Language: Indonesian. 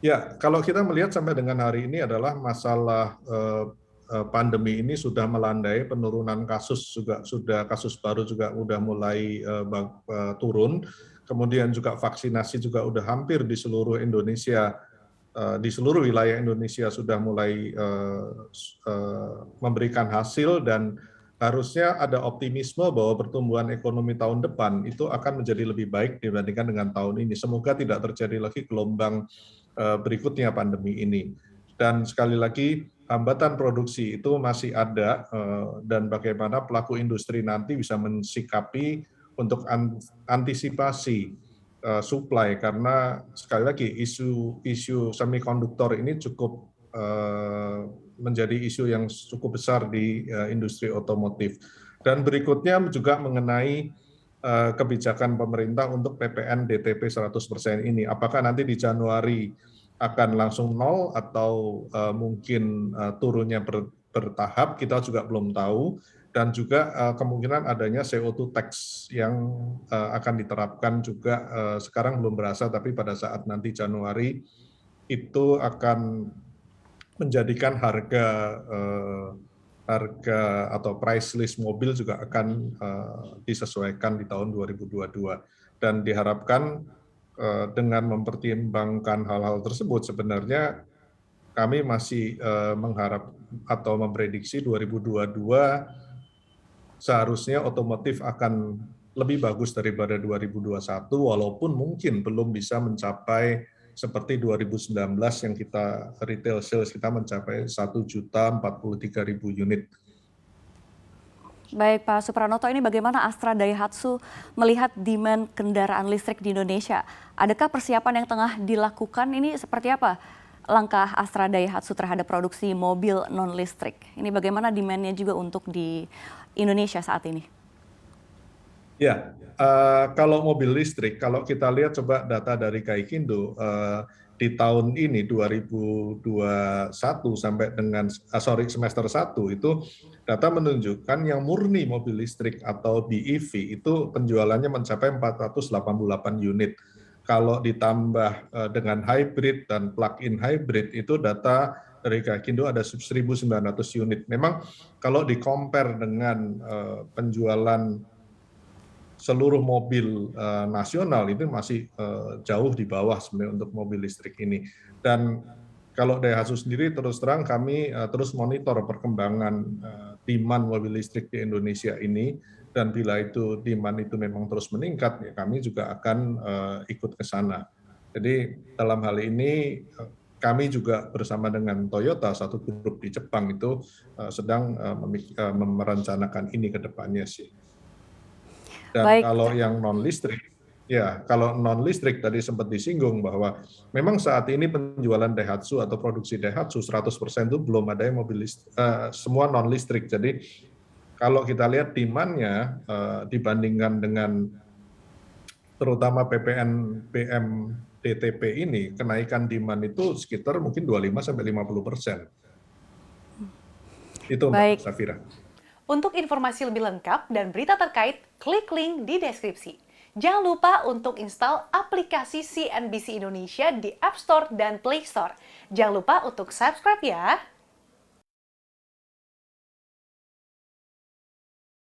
Ya, kalau kita melihat sampai dengan hari ini adalah masalah pandemi ini sudah melandai, penurunan kasus juga sudah kasus baru juga udah mulai turun, kemudian juga vaksinasi juga udah hampir di seluruh Indonesia, di seluruh wilayah Indonesia sudah mulai memberikan hasil dan harusnya ada optimisme bahwa pertumbuhan ekonomi tahun depan itu akan menjadi lebih baik dibandingkan dengan tahun ini. Semoga tidak terjadi lagi gelombang berikutnya pandemi ini. Dan sekali lagi, hambatan produksi itu masih ada dan bagaimana pelaku industri nanti bisa mensikapi untuk antisipasi supply karena sekali lagi isu semikonduktor ini cukup menjadi isu yang cukup besar di industri otomotif. Dan berikutnya juga mengenai kebijakan pemerintah untuk PPN DTP 100% ini. Apakah nanti di Januari akan langsung nol atau mungkin turunnya bertahap, kita juga belum tahu. Dan juga kemungkinan adanya CO2 tax yang akan diterapkan juga sekarang belum berasa, tapi pada saat nanti Januari itu akan menjadikan harga atau price list mobil juga akan disesuaikan di tahun 2022 dan diharapkan dengan mempertimbangkan hal-hal tersebut sebenarnya kami masih mengharap atau memprediksi 2022 seharusnya otomotif akan lebih bagus daripada 2021 walaupun mungkin belum bisa mencapai seperti 2019 yang kita retail sales kita mencapai 1.043.000 unit. Baik Pak Supranoto, ini bagaimana Astra Daihatsu melihat demand kendaraan listrik di Indonesia? Adakah persiapan yang tengah dilakukan? Ini seperti apa langkah Astra Daihatsu terhadap produksi mobil non-listrik? Ini bagaimana demand-nya juga untuk di Indonesia saat ini? Ya, kalau mobil listrik, kalau kita lihat coba data dari Gaikindo, di tahun ini 2021 sampai dengan semester 1 itu data menunjukkan yang murni mobil listrik atau BEV itu penjualannya mencapai 488 unit. Kalau ditambah dengan hybrid dan plug-in hybrid itu data dari Gaikindo ada 1.900 unit. Memang kalau di-compare dengan penjualan seluruh mobil nasional itu masih jauh di bawah sebenarnya untuk mobil listrik ini. Dan kalau Daihatsu sendiri terus terang kami terus monitor perkembangan demand mobil listrik di Indonesia ini dan bila itu demand itu memang terus meningkat ya kami juga akan ikut ke sana. Jadi dalam hal ini kami juga bersama dengan Toyota satu grup di Jepang itu sedang merencanakan ini ke depannya sih. Dan Baik, kalau yang non listrik, ya kalau non listrik tadi sempat disinggung bahwa memang saat ini penjualan Daihatsu atau produksi Daihatsu 100% itu belum ada yang mobil semua non listrik. Jadi kalau kita lihat demand-nya dibandingkan dengan terutama PPN DTP ini kenaikan demand itu sekitar mungkin 25-50%. Itu Mbak baik. Safira. Untuk informasi lebih lengkap dan berita terkait, klik link di deskripsi. Jangan lupa untuk install aplikasi CNBC Indonesia di App Store dan Play Store. Jangan lupa untuk subscribe ya.